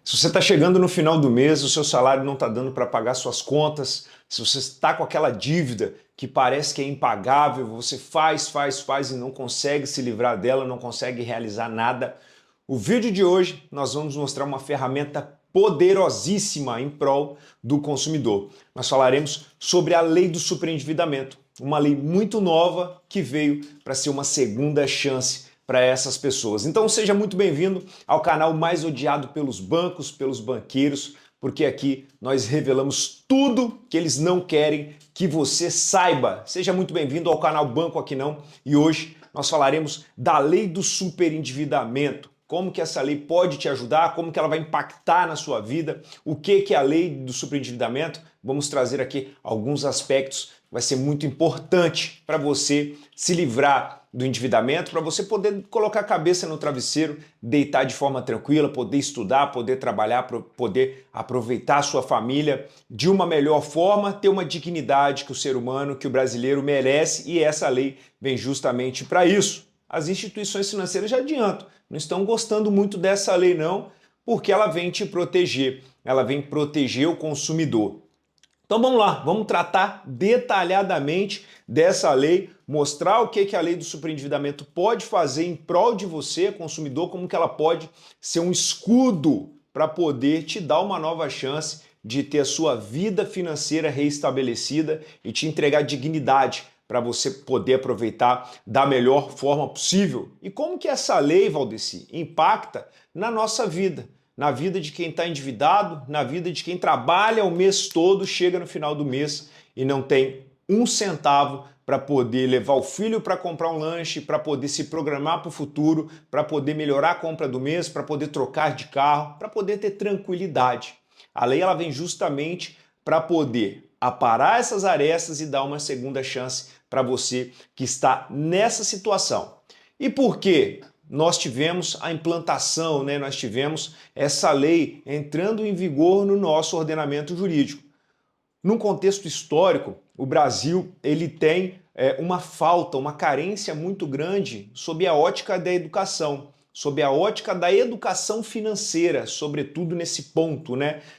Se você está chegando no final do mês, o seu salário não está dando para pagar suas contas, se você está com aquela dívida que parece que é impagável, você faz e não consegue se livrar dela, não consegue realizar nada. O vídeo de hoje nós vamos mostrar uma ferramenta poderosíssima em prol do consumidor. Nós falaremos sobre a lei do superendividamento, uma lei muito nova que veio para ser uma segunda chance para essas pessoas. Então seja muito bem-vindo ao canal mais odiado pelos bancos, pelos banqueiros, porque aqui nós revelamos tudo que eles não querem que você saiba. Seja muito bem-vindo ao canal Banco Aqui Não e hoje nós falaremos da lei do superendividamento. Como que essa lei pode te ajudar, como que ela vai impactar na sua vida, o que é a lei do superendividamento. Vamos trazer aqui alguns aspectos, vai ser muito importante para você se livrar do endividamento, para você poder colocar a cabeça no travesseiro, deitar de forma tranquila, poder estudar, poder trabalhar, poder aproveitar a sua família de uma melhor forma, ter uma dignidade que o ser humano, que o brasileiro merece, e essa lei vem justamente para isso. As instituições financeiras já adiantam, não estão gostando muito dessa lei não, porque ela vem te proteger, ela vem proteger o consumidor. Então vamos lá, vamos tratar detalhadamente dessa lei, mostrar o que a lei do superendividamento pode fazer em prol de você, consumidor, como que ela pode ser um escudo para poder te dar uma nova chance de ter a sua vida financeira reestabelecida e te entregar dignidade para você poder aproveitar da melhor forma possível. E como que essa lei, Valdeci, impacta na nossa vida? Na vida de quem está endividado, na vida de quem trabalha o mês todo, chega no final do mês e não tem um centavo para poder levar o filho para comprar um lanche, para poder se programar para o futuro, para poder melhorar a compra do mês, para poder trocar de carro, para poder ter tranquilidade. A lei ela vem justamente para poder aparar essas arestas e dar uma segunda chance para você que está nessa situação. E por quê? Nós tivemos a implantação, nós tivemos essa lei entrando em vigor no nosso ordenamento jurídico. Num contexto histórico, o Brasil ele tem uma falta, uma carência muito grande sob a ótica da educação, sob a ótica da educação financeira, sobretudo nesse ponto,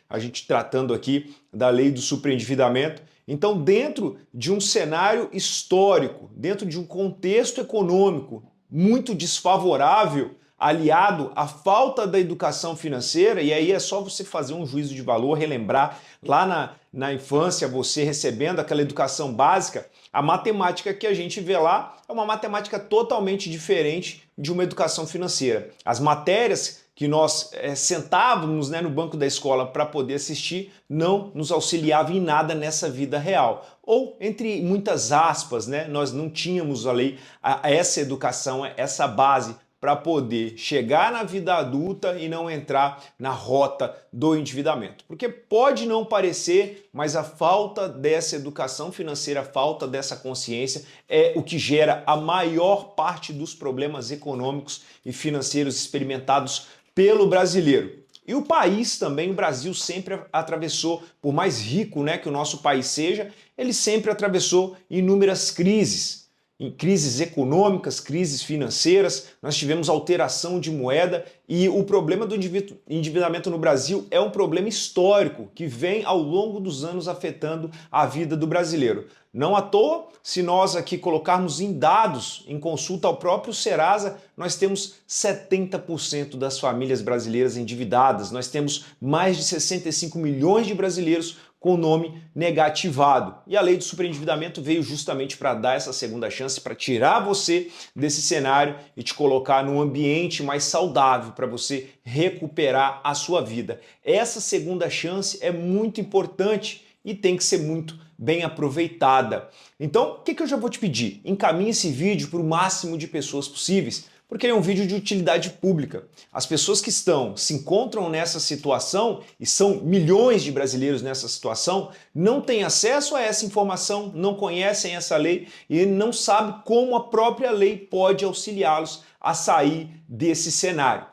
A gente tratando aqui da lei do superendividamento. Então, dentro de um cenário histórico, dentro de um contexto econômico muito desfavorável, aliado à falta da educação financeira, e aí é só você fazer um juízo de valor, relembrar lá na infância, você recebendo aquela educação básica, a matemática que a gente vê lá é uma matemática totalmente diferente de uma educação financeira. As matérias que nós sentávamos no banco da escola para poder assistir não nos auxiliavam em nada nessa vida real. Ou, entre muitas aspas, nós não tínhamos ali essa educação, essa base para poder chegar na vida adulta e não entrar na rota do endividamento. Porque pode não parecer, mas a falta dessa educação financeira, a falta dessa consciência é o que gera a maior parte dos problemas econômicos e financeiros experimentados pelo brasileiro. E o país também, o Brasil sempre atravessou, por mais rico que o nosso país seja, ele sempre atravessou inúmeras crises. Em crises econômicas, crises financeiras, nós tivemos alteração de moeda e o problema do endividamento no Brasil é um problema histórico que vem ao longo dos anos afetando a vida do brasileiro. Não à toa, se nós aqui colocarmos em dados, em consulta ao próprio Serasa, nós temos 70% das famílias brasileiras endividadas, nós temos mais de 65 milhões de brasileiros com o nome negativado. E a lei do superendividamento veio justamente para dar essa segunda chance, para tirar você desse cenário e te colocar num ambiente mais saudável para você recuperar a sua vida. Essa segunda chance é muito importante e tem que ser muito bem aproveitada. Então, o que eu já vou te pedir? Encaminhe esse vídeo para o máximo de pessoas possíveis, porque ele é um vídeo de utilidade pública. As pessoas que se encontram nessa situação, e são milhões de brasileiros nessa situação, não têm acesso a essa informação, não conhecem essa lei e não sabem como a própria lei pode auxiliá-los a sair desse cenário.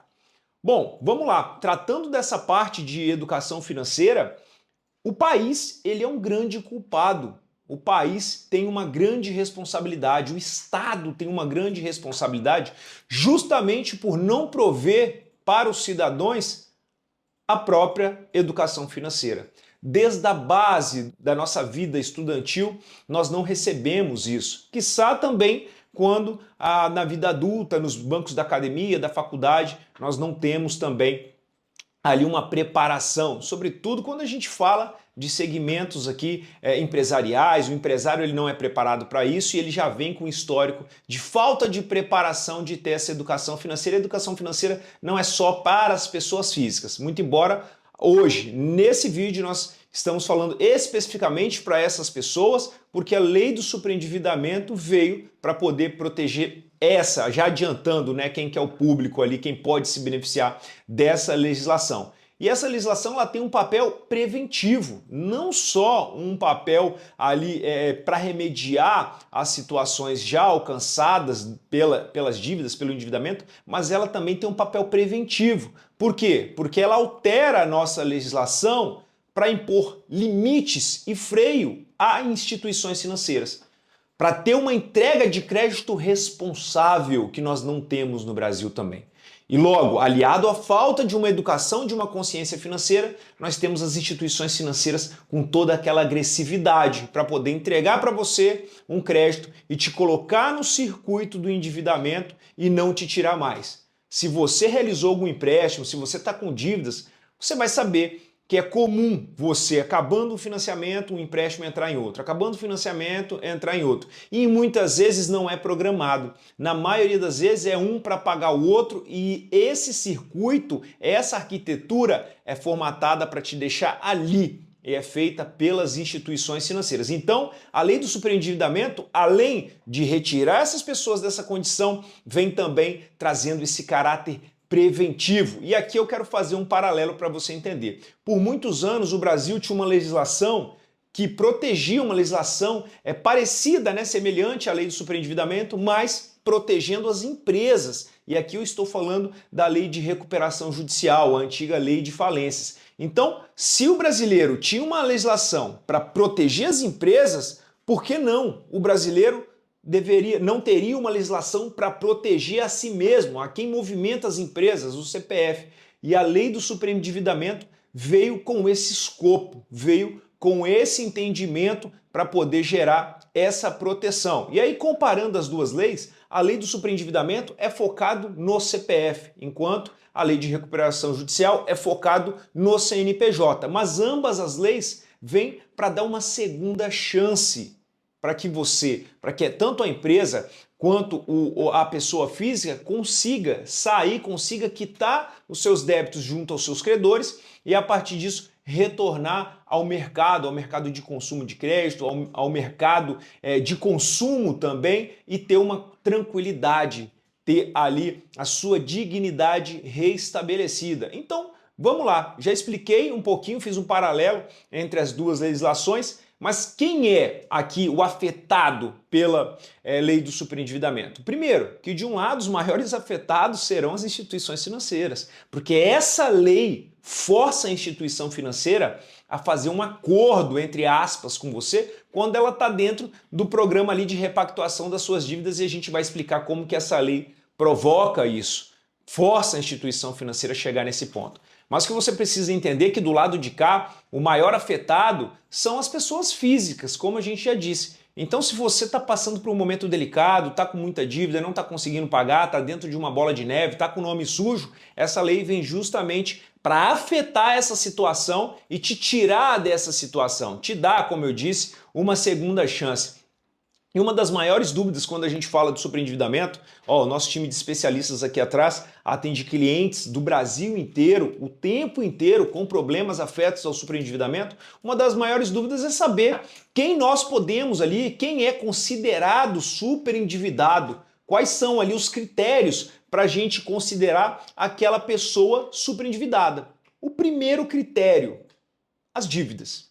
Bom, vamos lá. Tratando dessa parte de educação financeira, o país ele é um grande culpado. O país tem uma grande responsabilidade, o Estado tem uma grande responsabilidade justamente por não prover para os cidadãos A própria educação financeira. Desde a base da nossa vida estudantil, nós não recebemos isso. Quiçá também quando na vida adulta, nos bancos da academia, da faculdade, nós não temos também ali uma preparação, sobretudo quando a gente fala de segmentos aqui empresariais. O empresário ele não é preparado para isso e ele já vem com um histórico de falta de preparação de ter essa educação financeira. A educação financeira não é só para as pessoas físicas, muito embora hoje, nesse vídeo, nós estamos falando especificamente para essas pessoas, porque a lei do superendividamento veio para poder proteger essa, já adiantando, né, quem que é o público ali, quem pode se beneficiar dessa legislação. E essa legislação ela tem um papel preventivo, não só um papel ali para remediar as situações já alcançadas pelas dívidas, pelo endividamento, mas ela também tem um papel preventivo. Por quê? Porque ela altera a nossa legislação para impor limites e freio a instituições financeiras, para ter uma entrega de crédito responsável que nós não temos no Brasil também. E logo, aliado à falta de uma educação, de uma consciência financeira, nós temos as instituições financeiras com toda aquela agressividade para poder entregar para você um crédito e te colocar no circuito do endividamento e não te tirar mais. Se você realizou algum empréstimo, se você está com dívidas, você vai saber que é comum você, acabando o financiamento, um empréstimo entrar em outro, acabando o financiamento, entrar em outro. E muitas vezes não é programado. Na maioria das vezes é um para pagar o outro e esse circuito, essa arquitetura é formatada para te deixar ali e é feita pelas instituições financeiras. Então, a lei do superendividamento, além de retirar essas pessoas dessa condição, vem também trazendo esse caráter preventivo. E aqui eu quero fazer um paralelo para você entender. Por muitos anos o Brasil tinha uma legislação que protegia, uma legislação parecida, né, semelhante à lei do superendividamento, mas protegendo as empresas. E aqui eu estou falando da lei de recuperação judicial, a antiga lei de falências. Então, se o brasileiro tinha uma legislação para proteger as empresas, por que não o brasileiro não teria uma legislação para proteger a si mesmo, a quem movimenta as empresas, o CPF? E a lei do superendividamento veio com esse escopo, veio com esse entendimento para poder gerar essa proteção. E aí, comparando as duas leis, a lei do superendividamento é focado no CPF, enquanto a lei de recuperação judicial é focado no CNPJ. Mas ambas as leis vêm para dar uma segunda chance para que tanto a empresa quanto a pessoa física consiga sair, consiga quitar os seus débitos junto aos seus credores e a partir disso retornar ao mercado de consumo de crédito, ao mercado de consumo também e ter uma tranquilidade, ter ali a sua dignidade reestabelecida. Então, vamos lá, já expliquei um pouquinho, fiz um paralelo entre as duas legislações. Mas quem é aqui o afetado pela lei do superendividamento? Primeiro, que de um lado os maiores afetados serão as instituições financeiras, porque essa lei força a instituição financeira a fazer um acordo, entre aspas, com você, quando ela está dentro do programa ali de repactuação das suas dívidas, e a gente vai explicar como que essa lei provoca isso, força a instituição financeira a chegar nesse ponto. Mas o que você precisa entender é que do lado de cá, o maior afetado são as pessoas físicas, como a gente já disse. Então, se você está passando por um momento delicado, está com muita dívida, não está conseguindo pagar, está dentro de uma bola de neve, está com o nome sujo, essa lei vem justamente para afetar essa situação e te tirar dessa situação, te dar, como eu disse, uma segunda chance. E uma das maiores dúvidas quando a gente fala de superendividamento, o nosso time de especialistas aqui atrás atende clientes do Brasil inteiro, o tempo inteiro, com problemas afetos ao superendividamento. Uma das maiores dúvidas é saber quem nós podemos ali, quem é considerado superendividado, quais são ali os critérios para a gente considerar aquela pessoa superendividada. O primeiro critério, as dívidas.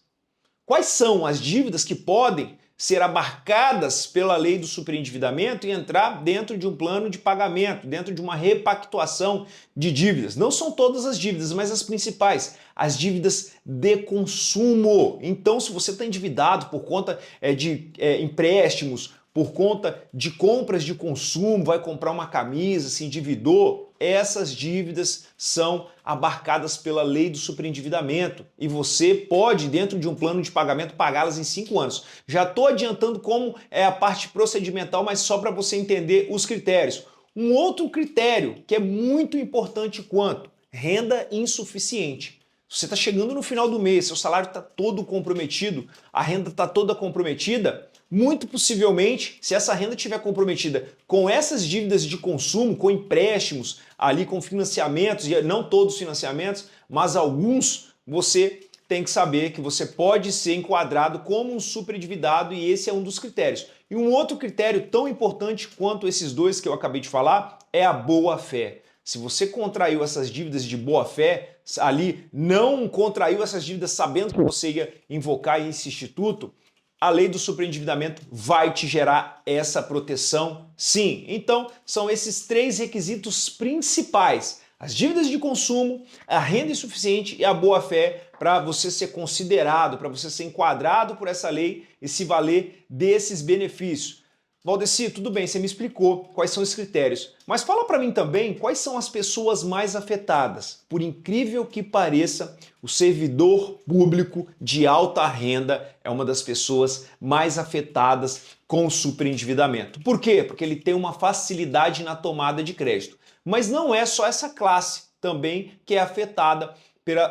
Quais são as dívidas que podem ser abarcadas pela lei do superendividamento e entrar dentro de um plano de pagamento, dentro de uma repactuação de dívidas? Não são todas as dívidas, mas as principais, as dívidas de consumo. Então, se você está endividado por conta de empréstimos, por conta de compras de consumo, vai comprar uma camisa, se endividou, essas dívidas são abarcadas pela lei do superendividamento e você pode, dentro de um plano de pagamento, pagá-las em 5 anos. Já estou adiantando como é a parte procedimental, mas só para você entender os critérios. Um outro critério que é muito importante quanto renda insuficiente. Você está chegando no final do mês, seu salário está todo comprometido, a renda está toda comprometida, muito possivelmente, se essa renda estiver comprometida com essas dívidas de consumo, com empréstimos, ali com financiamentos, e não todos os financiamentos, mas alguns, você tem que saber que você pode ser enquadrado como um superendividado e esse é um dos critérios. E um outro critério tão importante quanto esses dois que eu acabei de falar é a boa-fé. Se você contraiu essas dívidas de boa-fé, ali não contraiu essas dívidas sabendo que você ia invocar esse instituto, a lei do superendividamento vai te gerar essa proteção, sim. Então, são esses 3 requisitos principais: as dívidas de consumo, a renda insuficiente e a boa-fé, para você ser considerado, para você ser enquadrado por essa lei e se valer desses benefícios. Valdeci, tudo bem, você me explicou quais são os critérios, mas fala para mim também quais são as pessoas mais afetadas. Por incrível que pareça, o servidor público de alta renda é uma das pessoas mais afetadas com o superendividamento. Por quê? Porque ele tem uma facilidade na tomada de crédito. Mas não é só essa classe também que é afetada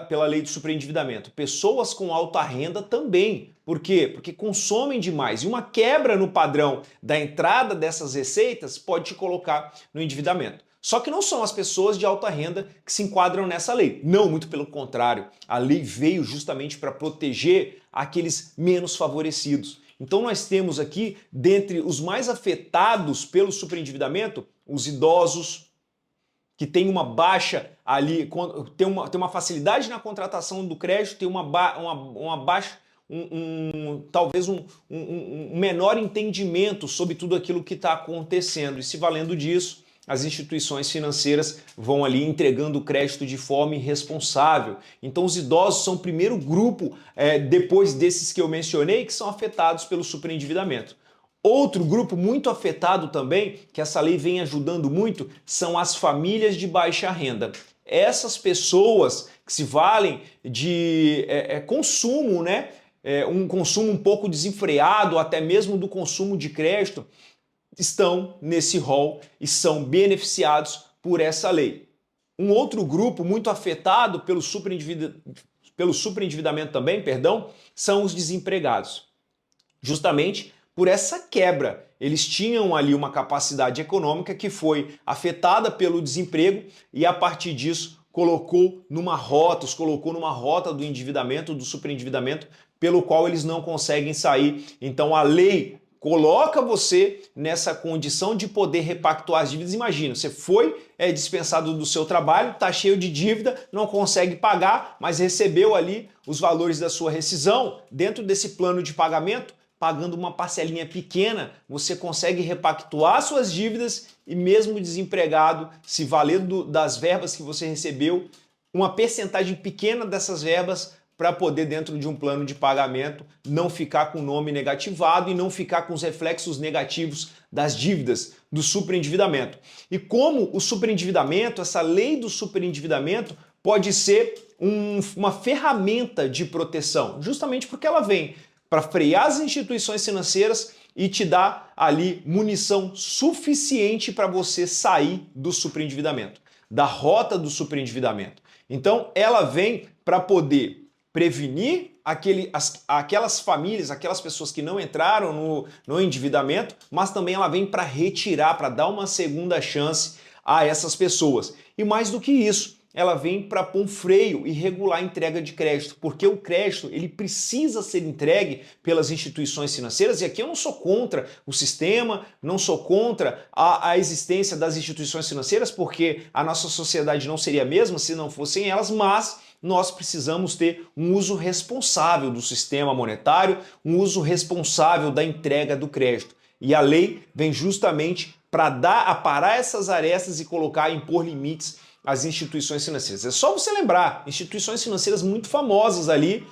pela lei do superendividamento. Pessoas com alta renda também. Por quê? Porque consomem demais. E uma quebra no padrão da entrada dessas receitas pode te colocar no endividamento. Só que não são as pessoas de alta renda que se enquadram nessa lei. Não, muito pelo contrário. A lei veio justamente para proteger aqueles menos favorecidos. Então nós temos aqui, dentre os mais afetados pelo superendividamento, os idosos, que tem uma baixa ali, tem uma facilidade na contratação do crédito, tem uma baixa, talvez um menor entendimento sobre tudo aquilo que está acontecendo. E se valendo disso, as instituições financeiras vão ali entregando o crédito de forma irresponsável. Então os idosos são o primeiro grupo, depois desses que eu mencionei, que são afetados pelo superendividamento. Outro grupo muito afetado também, que essa lei vem ajudando muito, são as famílias de baixa renda. Essas pessoas que se valem de consumo, né? Um consumo um pouco desenfreado, até mesmo do consumo de crédito, estão nesse rol e são beneficiados por essa lei. Um outro grupo muito afetado pelo superendividamento também, são os desempregados. Justamente por essa quebra. Eles tinham ali uma capacidade econômica que foi afetada pelo desemprego e a partir disso os colocou numa rota do endividamento, do superendividamento, pelo qual eles não conseguem sair. Então a lei coloca você nessa condição de poder repactuar as dívidas. Imagina, você foi dispensado do seu trabalho, está cheio de dívida, não consegue pagar, mas recebeu ali os valores da sua rescisão. Dentro desse plano de pagamento, pagando uma parcelinha pequena, você consegue repactuar suas dívidas e mesmo desempregado, se valendo das verbas que você recebeu, uma percentagem pequena dessas verbas para poder, dentro de um plano de pagamento, não ficar com o nome negativado e não ficar com os reflexos negativos das dívidas do superendividamento. E como o superendividamento, essa lei do superendividamento, pode ser uma ferramenta de proteção, justamente porque ela vem para frear as instituições financeiras e te dar ali munição suficiente para você sair do superendividamento, da rota do superendividamento. Então, ela vem para poder prevenir aquelas famílias, aquelas pessoas que não entraram no endividamento, mas também ela vem para retirar, para dar uma segunda chance a essas pessoas. E mais do que isso, ela vem para pôr um freio e regular a entrega de crédito, porque o crédito ele precisa ser entregue pelas instituições financeiras, e aqui eu não sou contra o sistema, não sou contra a existência das instituições financeiras, porque a nossa sociedade não seria a mesma se não fossem elas, mas nós precisamos ter um uso responsável do sistema monetário, um uso responsável da entrega do crédito. E a lei vem justamente para aparar essas arestas e impor limites às instituições financeiras. É só você lembrar, instituições financeiras muito famosas ali,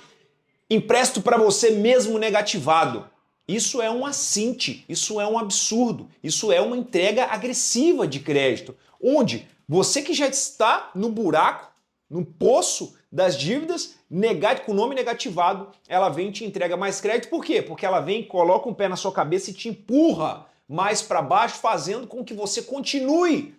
empresto para você mesmo negativado. Isso é um assinte, isso é um absurdo, isso é uma entrega agressiva de crédito, onde você que já está no buraco, no poço das dívidas, com o nome negativado, ela vem e te entrega mais crédito. Por quê? Porque ela vem, coloca um pé na sua cabeça e te empurra mais para baixo, fazendo com que você continue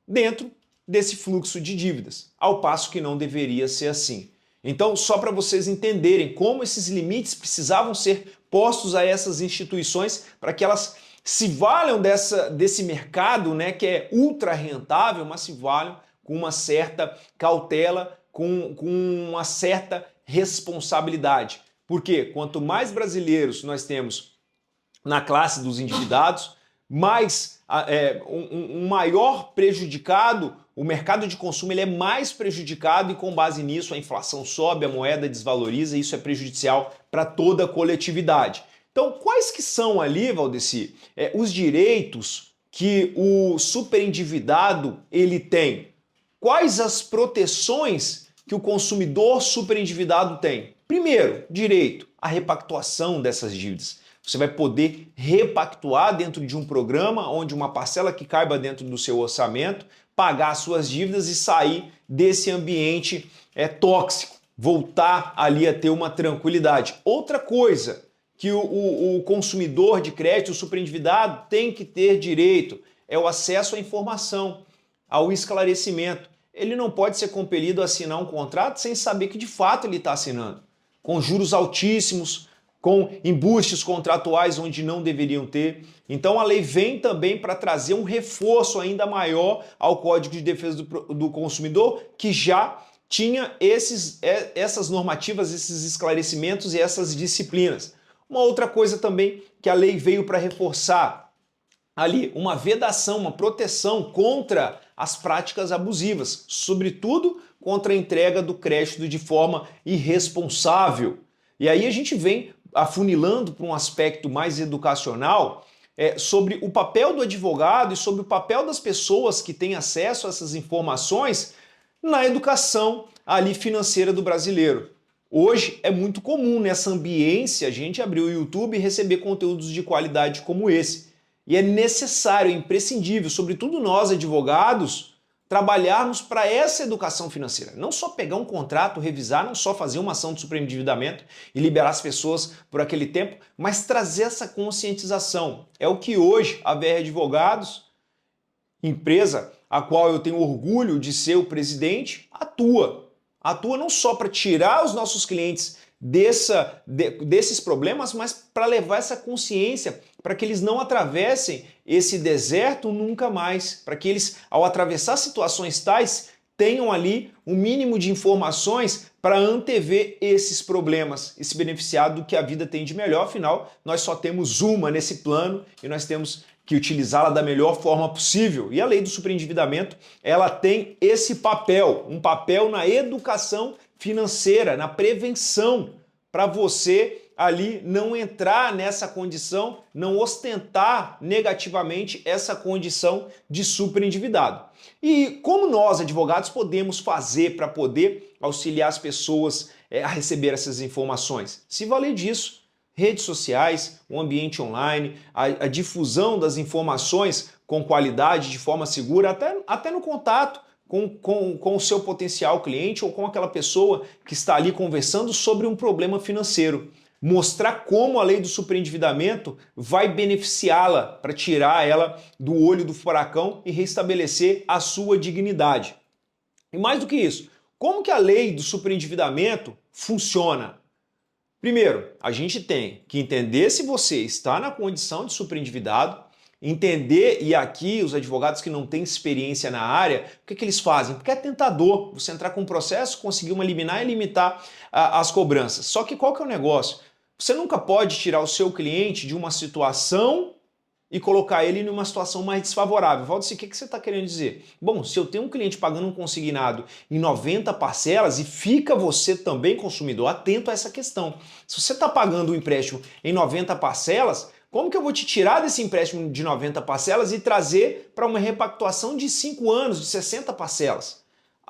dentro desse fluxo de dívidas, ao passo que não deveria ser assim. Então, só para vocês entenderem como esses limites precisavam ser postos a essas instituições para que elas se valham desse mercado, né, que é ultra rentável, mas se valham com uma certa cautela, com uma certa responsabilidade. Porque quanto mais brasileiros nós temos na classe dos endividados, mais um maior prejudicado, o mercado de consumo ele é mais prejudicado e com base nisso a inflação sobe, a moeda desvaloriza e isso é prejudicial para toda a coletividade. Então, quais que são ali, Valdeci, os direitos que o superendividado ele tem? Quais as proteções que o consumidor superendividado tem? Primeiro, direito à repactuação dessas dívidas. Você vai poder repactuar dentro de um programa onde uma parcela que caiba dentro do seu orçamento, pagar as suas dívidas e sair desse ambiente tóxico, voltar ali a ter uma tranquilidade. Outra coisa que o consumidor de crédito, o superendividado, tem que ter direito é o acesso à informação, ao esclarecimento. Ele não pode ser compelido a assinar um contrato sem saber que de fato ele está assinando, com juros altíssimos, com embustes contratuais onde não deveriam ter. Então a lei vem também para trazer um reforço ainda maior ao Código de Defesa do Consumidor, que já tinha essas normativas, esses esclarecimentos e essas disciplinas. Uma outra coisa também que a lei veio para reforçar ali, uma vedação, uma proteção contra as práticas abusivas, sobretudo contra a entrega do crédito de forma irresponsável. E aí a gente vem afunilando para um aspecto mais educacional sobre o papel do advogado e sobre o papel das pessoas que têm acesso a essas informações na educação ali financeira do brasileiro. Hoje é muito comum nessa ambiência a gente abrir o YouTube e receber conteúdos de qualidade como esse. E é necessário, é imprescindível, sobretudo nós advogados, trabalharmos para essa educação financeira. Não só pegar um contrato, revisar, não só fazer uma ação de superendividamento e liberar as pessoas por aquele tempo, mas trazer essa conscientização. É o que hoje a VR Advogados, empresa a qual eu tenho orgulho de ser o presidente, atua. Atua não só para tirar os nossos clientes desses problemas, mas para levar essa consciência para que eles não atravessem esse deserto nunca mais, para que eles, ao atravessar situações tais, tenham ali um mínimo de informações para antever esses problemas e se beneficiar do que a vida tem de melhor. Afinal, nós só temos uma nesse plano e nós temos que utilizá-la da melhor forma possível. E a lei do superendividamento, ela tem esse papel, um papel na educação financeira, na prevenção, para você ali não entrar nessa condição, não ostentar negativamente essa condição de superendividado. E como nós, advogados, podemos fazer para poder auxiliar as pessoas a receber essas informações? Se valer disso, redes sociais, o ambiente online, a difusão das informações com qualidade, de forma segura, até no contato com o seu potencial cliente ou com aquela pessoa que está ali conversando sobre um problema financeiro. Mostrar como a lei do superendividamento vai beneficiá-la para tirar ela do olho do furacão e restabelecer a sua dignidade. E mais do que isso, como que a lei do superendividamento funciona? Primeiro, a gente tem que entender se você está na condição de superendividado, entender, e aqui os advogados que não têm experiência na área, o que eles fazem? Porque é tentador você entrar com um processo, conseguir uma liminar e limitar as cobranças. Só que qual que é o negócio? Você nunca pode tirar o seu cliente de uma situação e colocar ele numa situação mais desfavorável. Valdeci, o que você está querendo dizer? Bom, se eu tenho um cliente pagando um consignado em 90 parcelas e fica você também, consumidor, atento a essa questão. Se você está pagando o empréstimo em 90 parcelas, como que eu vou te tirar desse empréstimo de 90 parcelas e trazer para uma repactuação de 5 anos, de 60 parcelas?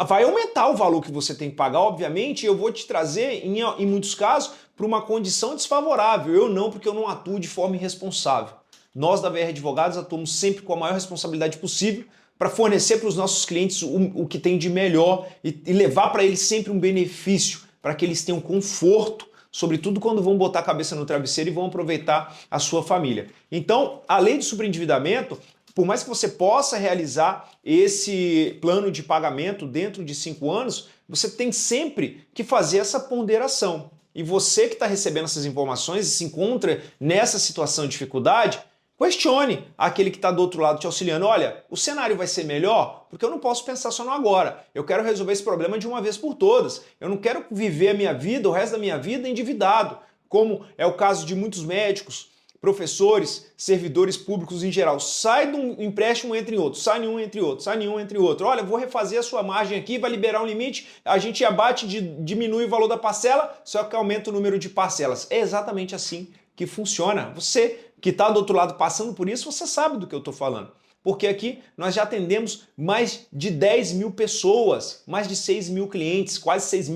vai aumentar o valor que você tem que pagar, obviamente, e eu vou te trazer, em muitos casos, para uma condição desfavorável. Eu não, porque eu não atuo de forma irresponsável. Nós da VR Advogados atuamos sempre com a maior responsabilidade possível para fornecer para os nossos clientes o que tem de melhor e levar para eles sempre um benefício, para que eles tenham conforto, sobretudo quando vão botar a cabeça no travesseiro e vão aproveitar a sua família. Então, a lei do superendividamento, por mais que você possa realizar esse plano de pagamento dentro de 5 anos, você tem sempre que fazer essa ponderação. E você que está recebendo essas informações e se encontra nessa situação de dificuldade, questione aquele que está do outro lado te auxiliando. Olha, o cenário vai ser melhor porque eu não posso pensar só no agora. Eu quero resolver esse problema de uma vez por todas. Eu não quero viver a minha vida, o resto da minha vida, endividado, como é o caso de muitos médicos, professores, servidores públicos em geral. Sai de um empréstimo, entra em outro, sai em um, entre outro, sai em um, entre outro. Olha, vou refazer a sua margem aqui, vai liberar um limite, a gente abate, diminui o valor da parcela, só que aumenta o número de parcelas. É exatamente assim que funciona. Você que está do outro lado passando por isso, você sabe do que eu estou falando. Porque aqui nós já atendemos mais de 10 mil pessoas, mais de 6 mil clientes, quase 6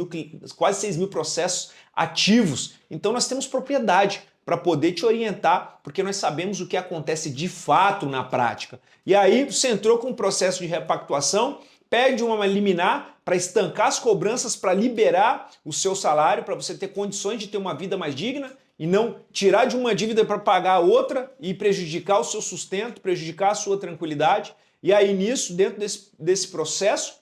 mil processos ativos. Então nós temos propriedade para poder te orientar, porque nós sabemos o que acontece de fato na prática. E aí você entrou com um processo de repactuação, pede uma liminar para estancar as cobranças, para liberar o seu salário, para você ter condições de ter uma vida mais digna e não tirar de uma dívida para pagar outra e prejudicar o seu sustento, prejudicar a sua tranquilidade. E aí nisso, dentro desse processo,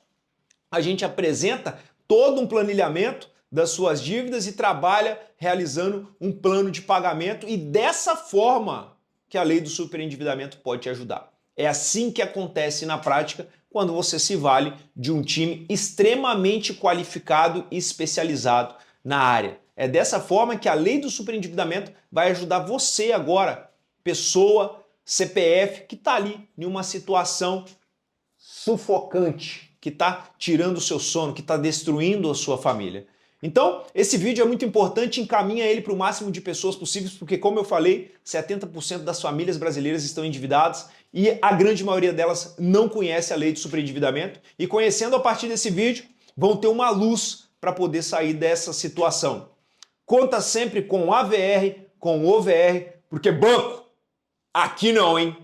a gente apresenta todo um planilhamento das suas dívidas e trabalha realizando um plano de pagamento e dessa forma que a lei do superendividamento pode te ajudar. É assim que acontece na prática quando você se vale de um time extremamente qualificado e especializado na área. É dessa forma que a lei do superendividamento vai ajudar você agora, pessoa, CPF, que está ali em uma situação sufocante, que está tirando o seu sono, que está destruindo a sua família. Então, esse vídeo é muito importante, encaminha ele para o máximo de pessoas possíveis, porque como eu falei, 70% das famílias brasileiras estão endividadas e a grande maioria delas não conhece a lei do superendividamento e conhecendo a partir desse vídeo, vão ter uma luz para poder sair dessa situação. Conta sempre com AVR, com OVR, porque banco, aqui não, hein?